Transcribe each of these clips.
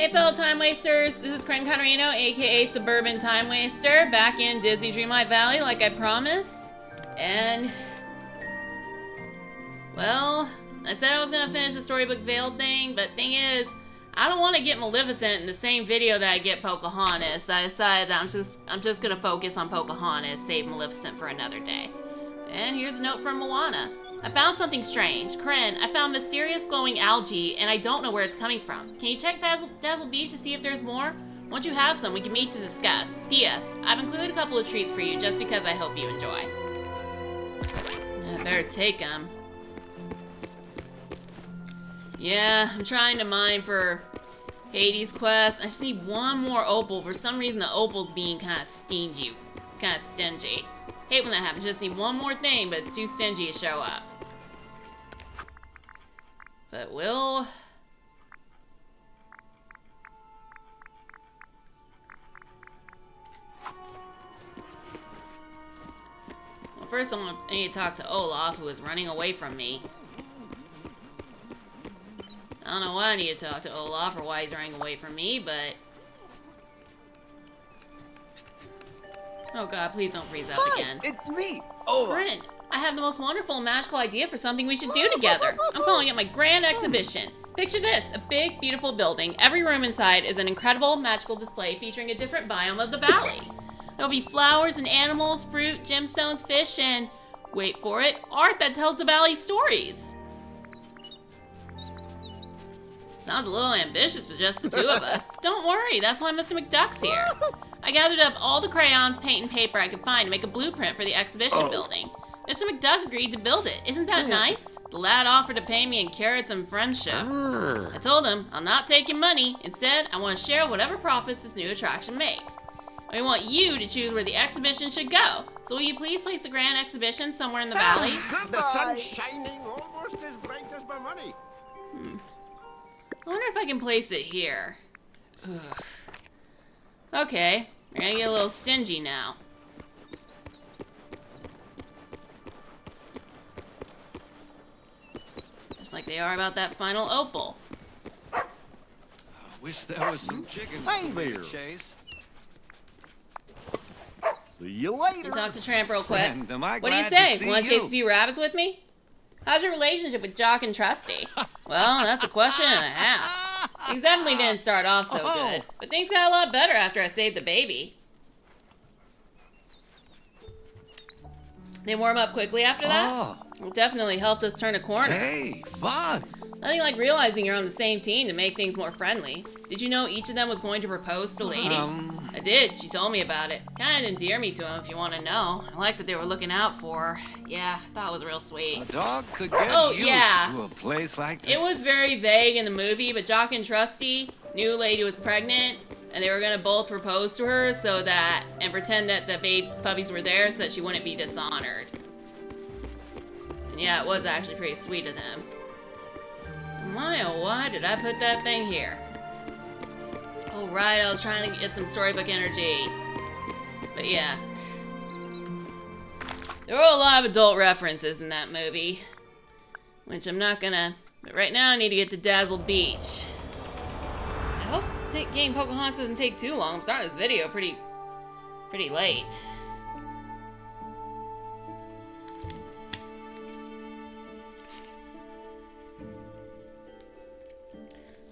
Hey fellow time wasters, this is Cren Conrino, aka Suburban Time Waster, back in Disney Dreamlight Valley like I promised. And, well, I said I was gonna finish the Storybook Veil thing, but thing is, I don't want to get Maleficent in the same video that I get Pocahontas. So I decided that I'm just gonna focus on Pocahontas, save Maleficent for another day. And here's a note from Moana. I found something strange. Cren, I found mysterious glowing algae, and I don't know where it's coming from. Can you check Dazzle Beach to see if there's more? Once you have some, we can meet to discuss. P.S. I've included a couple of treats for you, just because I hope you enjoy. I better take them. Yeah, I'm trying to mine for Hades' quest. I just need one more opal. For some reason, the opal's being kind of stingy. Hate when that happens. Just need one more thing, but it's too stingy to show up. But well, first I need to talk to Olaf, who is running away from me. I don't know why I need to talk to Olaf or why he's running away from me, but... Oh god, please don't freeze up again. It's me, Olaf. Brent, I have the most wonderful and magical idea for something we should do together. I'm calling it my grand exhibition. Picture this, a big, beautiful building. Every room inside is an incredible, magical display featuring a different biome of the valley. There'll be flowers and animals, fruit, gemstones, fish, and, wait for it, art that tells the valley's stories. Sounds a little ambitious for just the two of us. Don't worry, that's why Mr. McDuck's here. I gathered up all the crayons, paint, and paper I could find to make a blueprint for the exhibition building. Mr. McDuck agreed to build it. Isn't that nice? The lad offered to pay me in carrots and friendship. I told him I'm not taking money. Instead, I want to share whatever profits this new attraction makes. I want you to choose where the exhibition should go. So will you please place the grand exhibition somewhere in the valley? The sun's shining almost as bright as my money. I wonder if I can place it here. Ugh. Okay, we're gonna get a little stingy now. Just like they are about that final opal. I wish there was some chicken Hey there. chase. See you later. You talk to Tramp real quick. Friend, am I What do you glad to say? see Want to chase you. a few rabbits with me? How's your relationship with Jock and Trusty? Well, that's a question and a half. Things definitely didn't start off so good, but things got a lot better after I saved the baby. They warm up quickly after that? Oh, It definitely helped us turn a corner. hey, fun. Nothing like realizing you're on the same team to make things more friendly. Did you know each of them was going to propose to Lady? I did. She told me about it. Kind of endeared me to him, if you want to know. I like that they were looking out for her. Yeah, I thought it was real sweet. A dog could get used to a place like this. It was very vague in the movie, but Jock and Trusty knew Lady was pregnant, and they were going to both propose to her and pretend that the baby puppies were there so that she wouldn't be dishonored. And yeah, it was actually pretty sweet of them. My, oh, why did I put that thing here? Oh, right, I was trying to get some storybook energy. But yeah. There were a lot of adult references in that movie. Which I'm not gonna... But right now I need to get to Dazzle Beach. I hope getting Pocahontas doesn't take too long. I'm starting this video pretty late.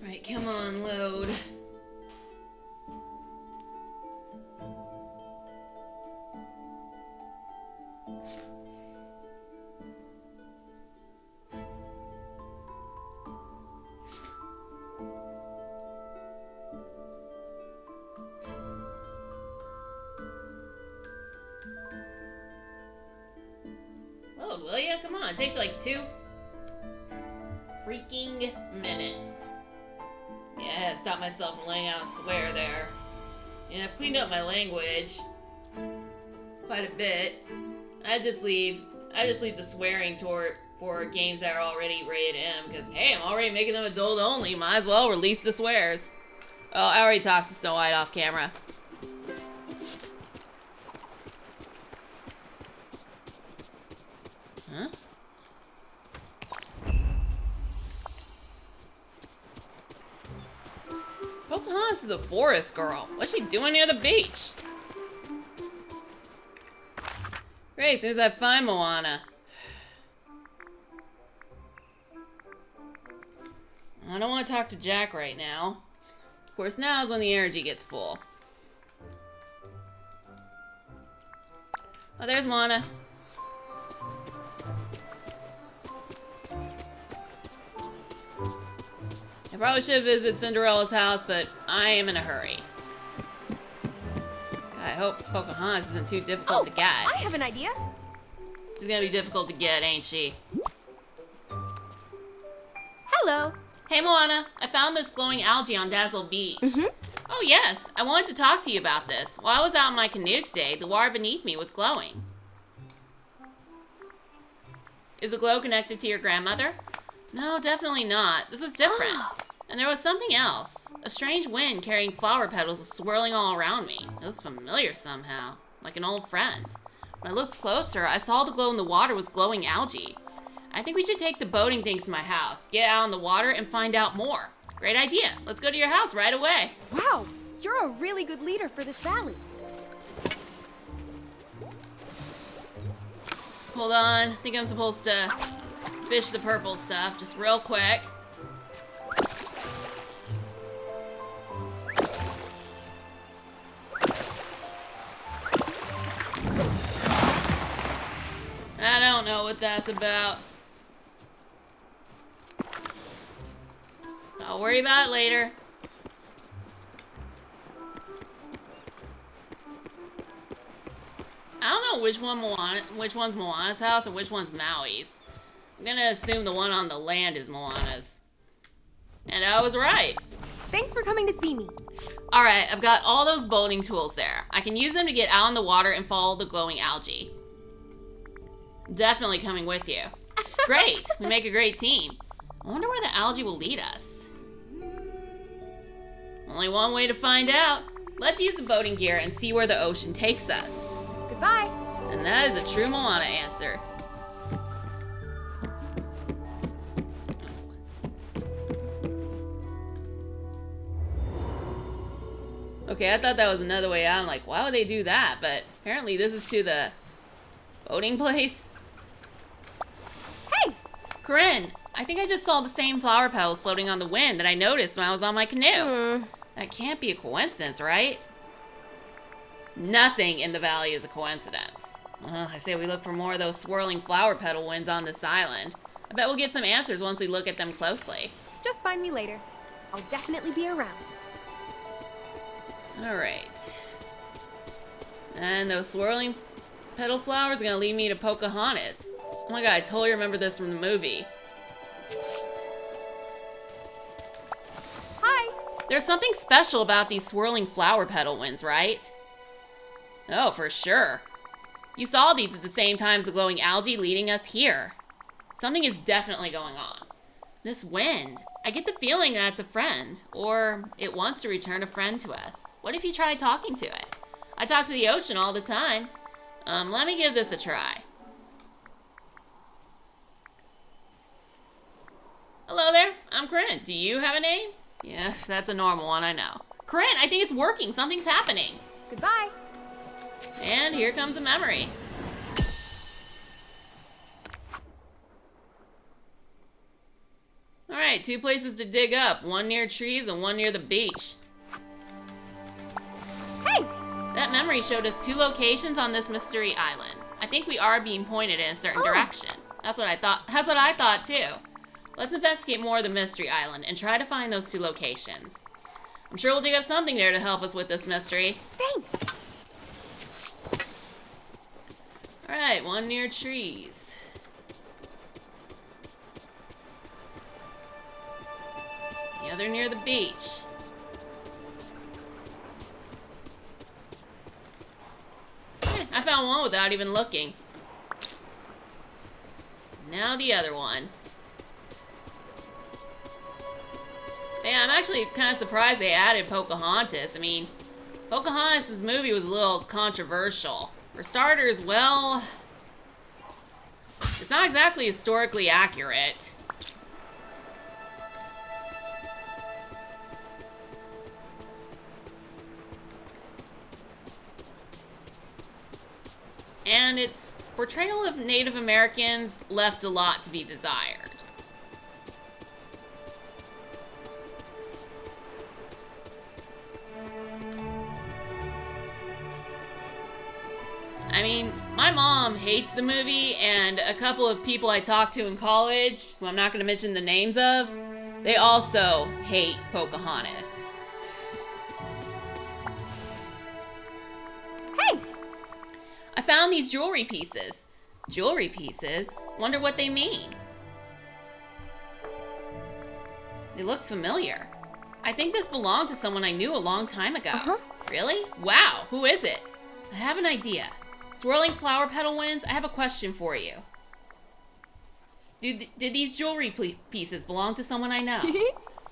Right, come on, load. Load, will ya? Come on, it takes you like 2 freaking minutes. Yeah, I had to stop myself from laying out a swear there. Yeah, I've cleaned up my language quite a bit. I just leave the swearing for games that are already rated M, because hey, I'm already making them adult only. Might as well release the swears. Oh, I already talked to Snow White off camera. Huh? is a forest girl. What's she doing near the beach? Great, as soon as I find Moana. I don't want to talk to Jack right now. Of course, now is when the energy gets full. Oh, there's Moana. I probably should have visited Cinderella's house, but I am in a hurry. I hope Pocahontas isn't too difficult to get. I have an idea. She's gonna be difficult to get, ain't she? Hello. Hey Moana, I found this glowing algae on Dazzle Beach. Oh yes, I wanted to talk to you about this. While I was out in my canoe today, the water beneath me was glowing. Is the glow connected to your grandmother? No, definitely not. This was different. And there was something else. A strange wind carrying flower petals was swirling all around me. It was familiar somehow, like an old friend. When I looked closer, I saw the glow in the water was glowing algae. I think we should take the boating things to my house, get out on the water, and find out more. Great idea. Let's go to your house right away. Wow, you're a really good leader for this valley. Hold on. I think I'm supposed to fish the purple stuff just real quick. I don't know what that's about. I'll worry about it later. I don't know which one's Moana's house or which one's Maui's. I'm gonna assume the one on the land is Moana's. And I was right. Thanks for coming to see me. Alright, I've got all those boating tools there. I can use them to get out in the water and follow the glowing algae. Definitely coming with you. Great, we make a great team. I wonder where the algae will lead us. Only one way to find out. Let's use the boating gear and see where the ocean takes us. Goodbye. And that is a true Moana answer. Okay, I thought that was another way out. I'm like, why would they do that? But apparently this is to the boating place. Hey! Corinne, I think I just saw the same flower petals floating on the wind that I noticed when I was on my canoe. That can't be a coincidence, right? Nothing in the valley is a coincidence. I say we look for more of those swirling flower petal winds on this island. I bet we'll get some answers once we look at them closely. Just find me later. I'll definitely be around. Alright. And those swirling petal flowers are gonna lead me to Pocahontas. Oh my god, I totally remember this from the movie. Hi! There's something special about these swirling flower petal winds, right? Oh, for sure. You saw these at the same time as the glowing algae leading us here. Something is definitely going on. This wind, I get the feeling that it's a friend, or it wants to return a friend to us. What if you try talking to it? I talk to the ocean all the time. Let me give this a try. Hello there, I'm Corinne. Do you have a name? Yeah, that's a normal one, I know. Corinne, I think it's working. Something's happening. Goodbye. And here comes a memory. Alright, 2 places to dig up. One near trees and one near the beach. Hey! That memory showed us 2 locations on this mystery island. I think we are being pointed in a certain direction. That's what I thought too. Let's investigate more of the mystery island and try to find those 2 locations. I'm sure we'll dig up something there to help us with this mystery. Thanks! Alright, one near trees. The other near the beach. I found one without even looking. Now the other one. Yeah, I'm actually kind of surprised they added Pocahontas. I mean, Pocahontas' movie was a little controversial. For starters, well, it's not exactly historically accurate. and its portrayal of Native Americans left a lot to be desired. I mean, my mom hates the movie, and a couple of people I talked to in college, who I'm not going to mention the names of, they also hate Pocahontas. Hey! I found these jewelry pieces. Jewelry pieces? Wonder what they mean. They look familiar. I think this belonged to someone I knew a long time ago. Uh-huh. Really? Wow, who is it? I have an idea. Swirling flower petal winds, I have a question for you. Did these jewelry pieces belong to someone I know?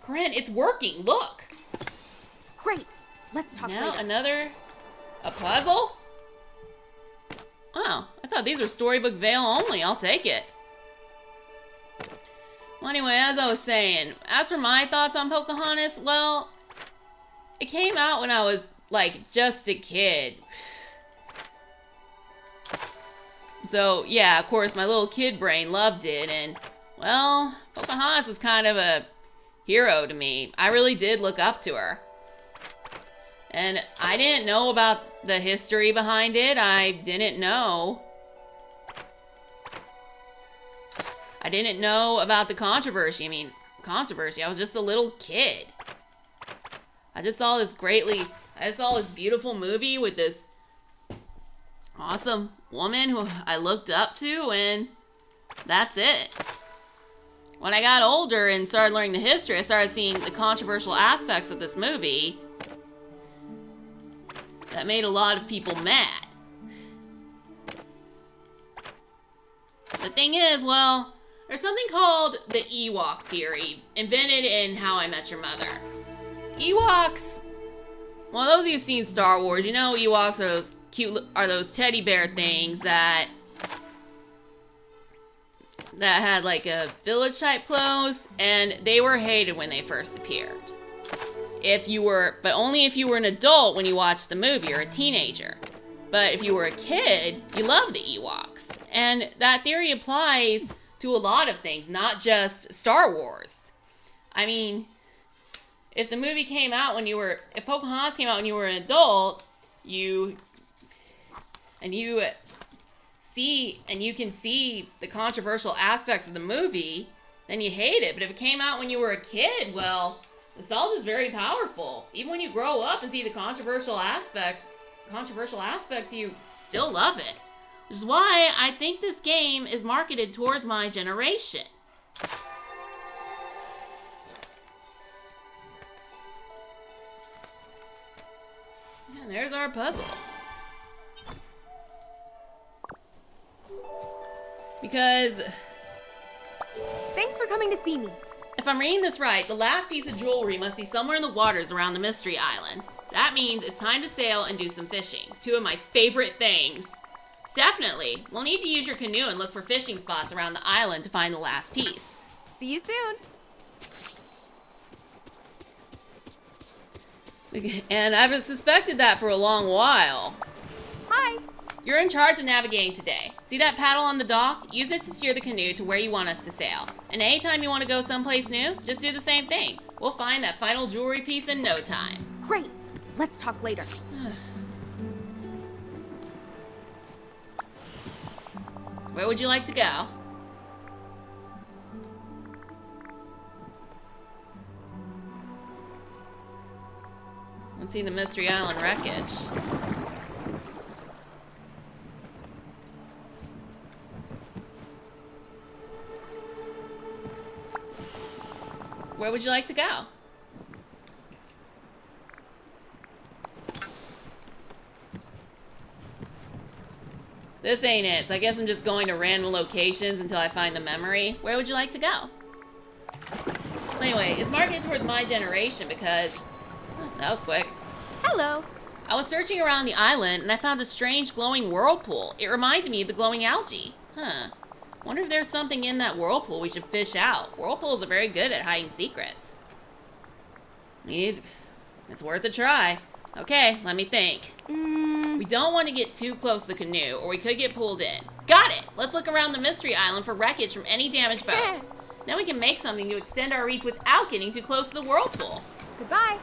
Corinne, it's working, look! Great. Let's talk Now later. a puzzle? Oh, I thought these were Storybook Vale only. I'll take it. Well, anyway, as I was saying, as for my thoughts on Pocahontas, well, it came out when I was, like, just a kid. So, yeah, of course, my little kid brain loved it, and, well, Pocahontas was kind of a hero to me. I really did look up to her. And I didn't know about the history behind it. I didn't know about the controversy. I mean, controversy. I was just a little kid. I just saw this beautiful movie with this awesome woman who I looked up to, and that's it. When I got older and started learning the history, I started seeing the controversial aspects of this movie that made a lot of people mad. The thing is, well, there's something called the Ewok theory, invented in How I Met Your Mother. Ewoks, well, those of you who've seen Star Wars, you know Ewoks are those teddy bear things that had like a village type clothes, and they were hated when they first appeared. But only if you were an adult when you watched the movie, or a teenager. But if you were a kid, you loved the Ewoks. And that theory applies to a lot of things, not just Star Wars. I mean, if Pocahontas came out when you were an adult, you can see the controversial aspects of the movie, then you hate it. But if it came out when you were a kid, well, nostalgia is very powerful. Even when you grow up and see the controversial aspects, you still love it. Which is why I think this game is marketed towards my generation. And there's our puzzle. Because Thanks for coming to see me. if I'm reading this right, the last piece of jewelry must be somewhere in the waters around the Mystery Island. That means it's time to sail and do some fishing. Two of my favorite things. Definitely. We'll need to use your canoe and look for fishing spots around the island to find the last piece. See you soon. And I've suspected that for a long while. Hi. You're in charge of navigating today. See that paddle on the dock? Use it to steer the canoe to where you want us to sail. And anytime you want to go someplace new, just do the same thing. We'll find that final jewelry piece in no time. Great. Let's talk later. Where would you like to go? Let's see the Mystery Island wreckage. Where would you like to go? This ain't it, so I guess I'm just going to random locations until I find the memory. Where would you like to go? Anyway, it's marketed towards my generation because... that was quick. Hello. I was searching around the island and I found a strange glowing whirlpool. It reminded me of the glowing algae. Wonder if there's something in that whirlpool we should fish out. Whirlpools are very good at hiding secrets. It's worth a try. Okay, let me think. We don't want to get too close to the canoe, or we could get pulled in. Got it! Let's look around the Mystery Island for wreckage from any damaged boats. Then we can make something to extend our reach without getting too close to the whirlpool. Goodbye.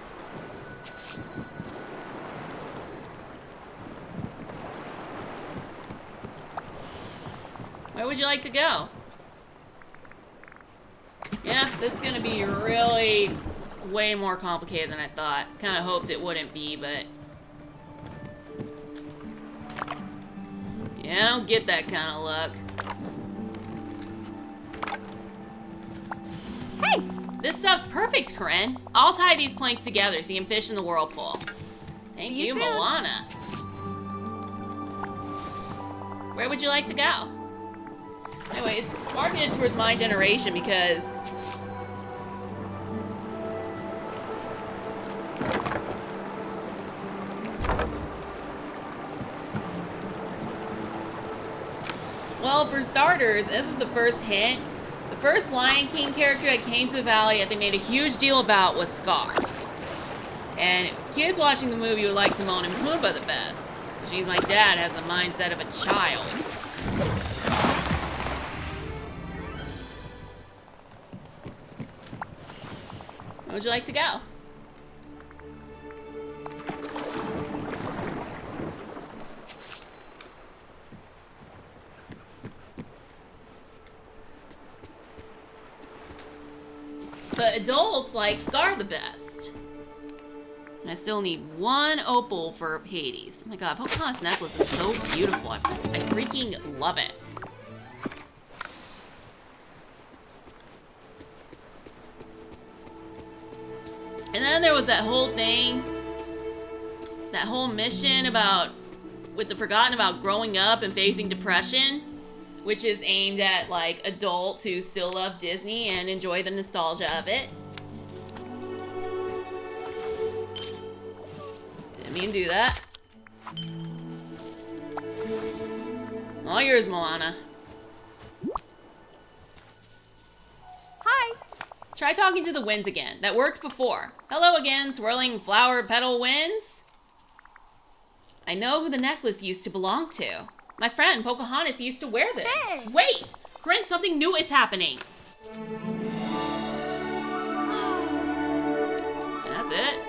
Where would you like to go? Yeah, this is gonna be really way more complicated than I thought. Kind of hoped it wouldn't be, but... yeah, I don't get that kind of luck. Hey! This stuff's perfect, Corinne. I'll tie these planks together so you can fish in the whirlpool. Thank See you you, soon. Moana. Where would you like to go? Anyway, it's marketed towards my generation because... well, for starters, this is the first hint. The first Lion King character that came to the valley that they made a huge deal about was Scar. And kids watching the movie would like Timon and Pumbaa the best, which means my dad has the mindset of a child. Where would you like to go? But adults like Scar the best. And I still need one opal for Hades. Oh my god, Pocahontas' necklace is so beautiful. I freaking love it. And then there was that whole thing, that whole mission about, with the Forgotten about growing up and facing depression, which is aimed at, like, adults who still love Disney and enjoy the nostalgia of it. Didn't mean to do that. All yours, Moana. Hi. Try talking to the winds again. That worked before. Hello again, swirling flower petal winds. I know who the necklace used to belong to. My friend Pocahontas used to wear this. Hey! Wait! Corinne, something new is happening. That's it.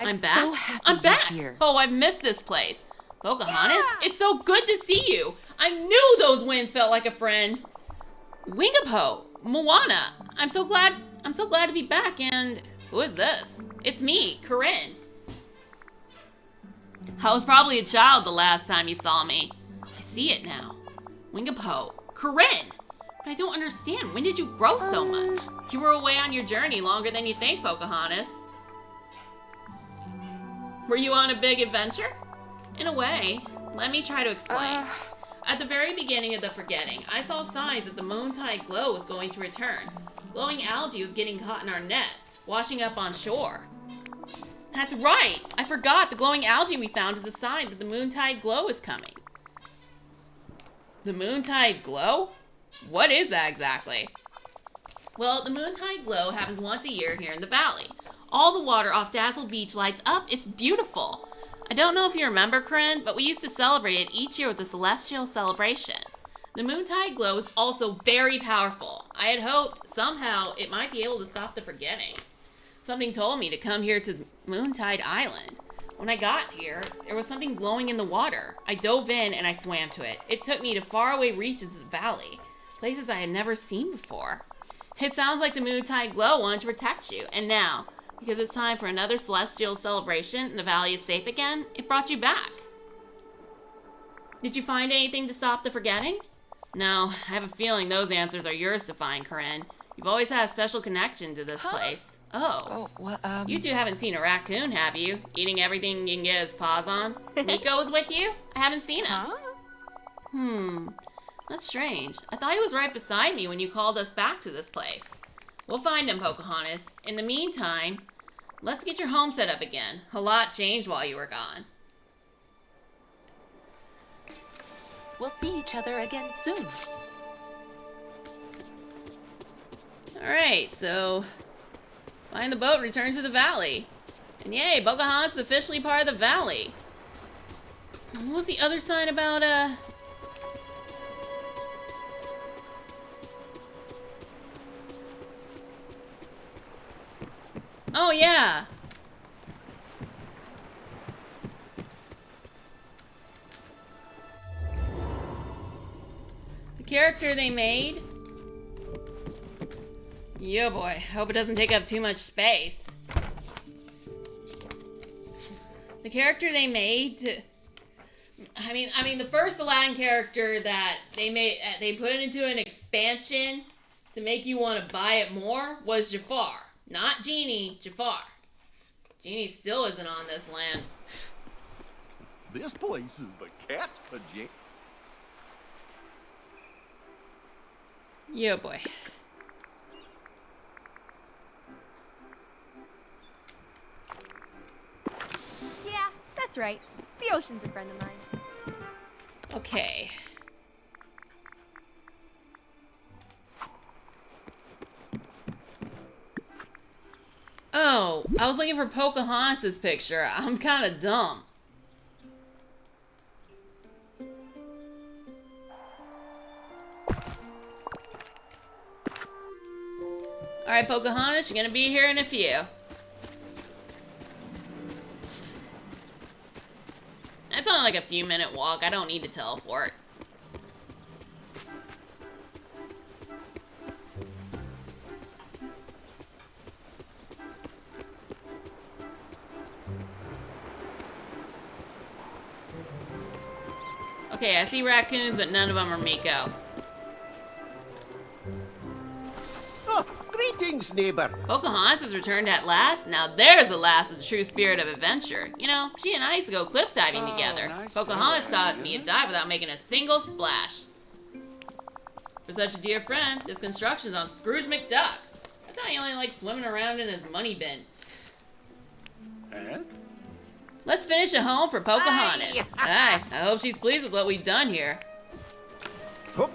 I'm back. So happy I'm back. you're here. Oh, I've missed this place. Pocahontas, it's so good to see you. I knew those winds felt like a friend. Wingapo, Moana, I'm so glad to be back. And who is this? It's me, Corinne. I was probably a child the last time you saw me. I see it now. Wingapo, Corinne. But I don't understand. When did you grow so much? You were away on your journey longer than you think, Pocahontas. Were you on a big adventure? In a way. Let me try to explain. At the very beginning of the Forgetting, I saw signs that the moontide glow was going to return. Glowing algae was getting caught in our nets, washing up on shore. That's right! I forgot the glowing algae we found is a sign that the moontide glow is coming. The moontide glow? What is that exactly? Well, the moontide glow happens once a year here in the valley. All the water off Dazzle Beach lights up. It's beautiful. I don't know if you remember, Corinne, but we used to celebrate it each year with the celestial celebration. The moontide glow is also very powerful. I had hoped somehow it might be able to stop the forgetting. Something told me to come here to Moontide Island. When I got here, there was something glowing in the water. I dove in and I swam to it. It took me to faraway reaches of the valley, places I had never seen before. It sounds like the moontide glow wanted to protect you, and now, because it's time for another celestial celebration and the valley is safe again, it brought you back. Did you find anything to stop the forgetting? No, I have a feeling those answers are yours to find, Corinne. You've always had a special connection to this place. Oh. You two haven't seen a raccoon, have you? Eating everything he can get his paws on? Nico was with you? I haven't seen him. That's strange. I thought he was right beside me when you called us back to this place. We'll find him, Pocahontas. In the meantime, Let's get your home set up again. A lot changed while you were gone. We'll see each other again soon. Alright, so... find the boat, return to the valley. And yay, Pocahontas is officially part of the valley. What was the other sign about, oh, yeah. The character they made. Yeah, boy. Hope it doesn't take up too much space. The character they made to... I mean, the first Aladdin character that they made, they put it into an expansion to make you want to buy it more was Jafar. Not Genie, Jafar. Genie still isn't on this land. This place is the cat's pajama. Yeah, boy. Yeah, that's right. The ocean's a friend of mine. Okay. Oh, I was looking for Pocahontas' picture. I'm kind of dumb. Alright, Pocahontas, you're gonna be here in a few. That's only like a few minute walk. I don't need to teleport. Okay, I see raccoons, but none of them are Miko. Oh, greetings, neighbor. Pocahontas has returned at last. Now there's a lass with the true spirit of adventure. You know, she and I used to go cliff diving together. nice Pocahontas dive, taught isn't me to it? dive without making a single splash. For such a dear friend, this construction's on Scrooge McDuck. I thought he only liked swimming around in his money bin. Huh? Let's finish a home for Pocahontas. Aye. Aye, I hope she's pleased with what we've done here. Hup.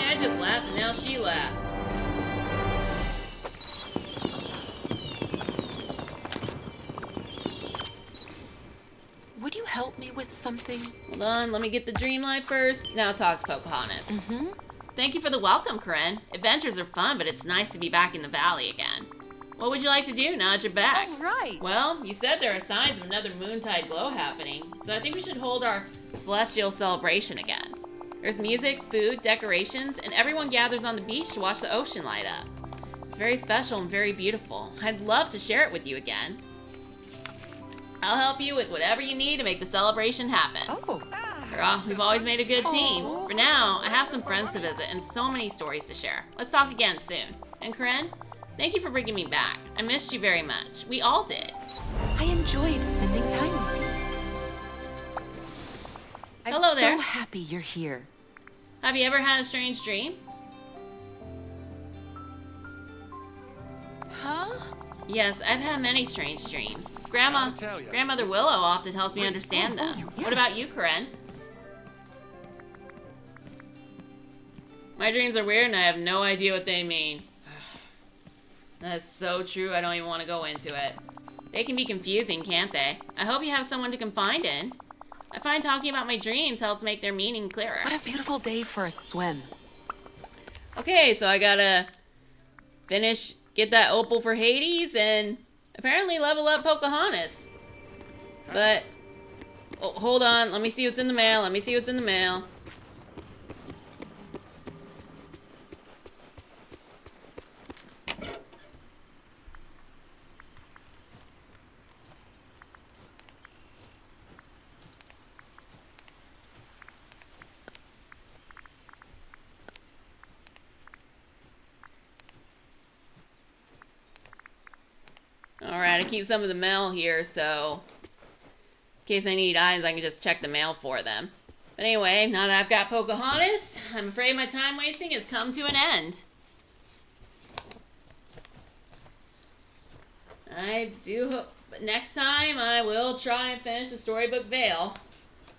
I just laughed and now she laughed. Would you help me with something? Hold on, let me get the Dreamlight first. Now talk to Pocahontas. Thank you for the welcome, Corinne. Adventures are fun, but it's nice to be back in the valley again. What would you like to do now that you're back? All right. Well, you said there are signs of another moontide glow happening, so I think we should hold our celestial celebration again. There's music, food, decorations, and everyone gathers on the beach to watch the ocean light up. It's very special and very beautiful. I'd love to share it with you again. I'll help you with whatever you need to make the celebration happen. Oh. We've always made a good team. Aw. For now, I have some friends to visit and so many stories to share. Let's talk again soon. And Corinne, thank you for bringing me back. I missed you very much. We all did. I enjoyed spending time with you. I'm Hello there. so happy you're here. Have you ever had a strange dream? Huh? Yes, I've had many strange dreams. I'll tell ya. Grandmother Willow often helps me understand them. yes. What about you, Corinne? My dreams are weird and I have no idea what they mean. That's so true, I don't even want to go into it. They can be confusing, can't they? I hope you have someone to confide in. I find talking about my dreams helps make their meaning clearer. What a beautiful day for a swim. Okay, so I gotta get that opal for Hades, and apparently level up Pocahontas. But, oh, hold on, let me see what's in the mail, Alright, I keep some of the mail here, so in case I need items, I can just check the mail for them. But anyway, now that I've got Pocahontas, I'm afraid my time wasting has come to an end. I do hope, but next time I will try and finish the Storybook Vale.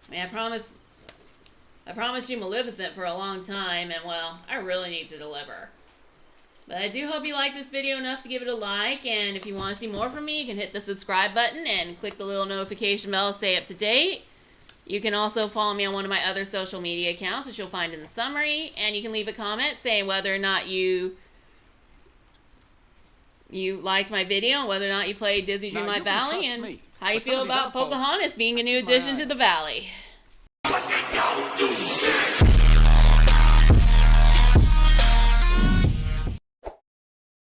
I mean, I promised you Maleficent for a long time, and well, I really need to deliver. But I do hope you like this video enough to give it a like, and if you want to see more from me, you can hit the subscribe button and click the little notification bell to stay up to date. You can also follow me on one of my other social media accounts, which you'll find in the summary, and you can leave a comment saying whether or not you liked my video, and whether or not you played Disney Now, Dreamlight you can Valley, trust and me, how you but some feel of these about other folks Pocahontas being a new catch my addition to eye. the valley.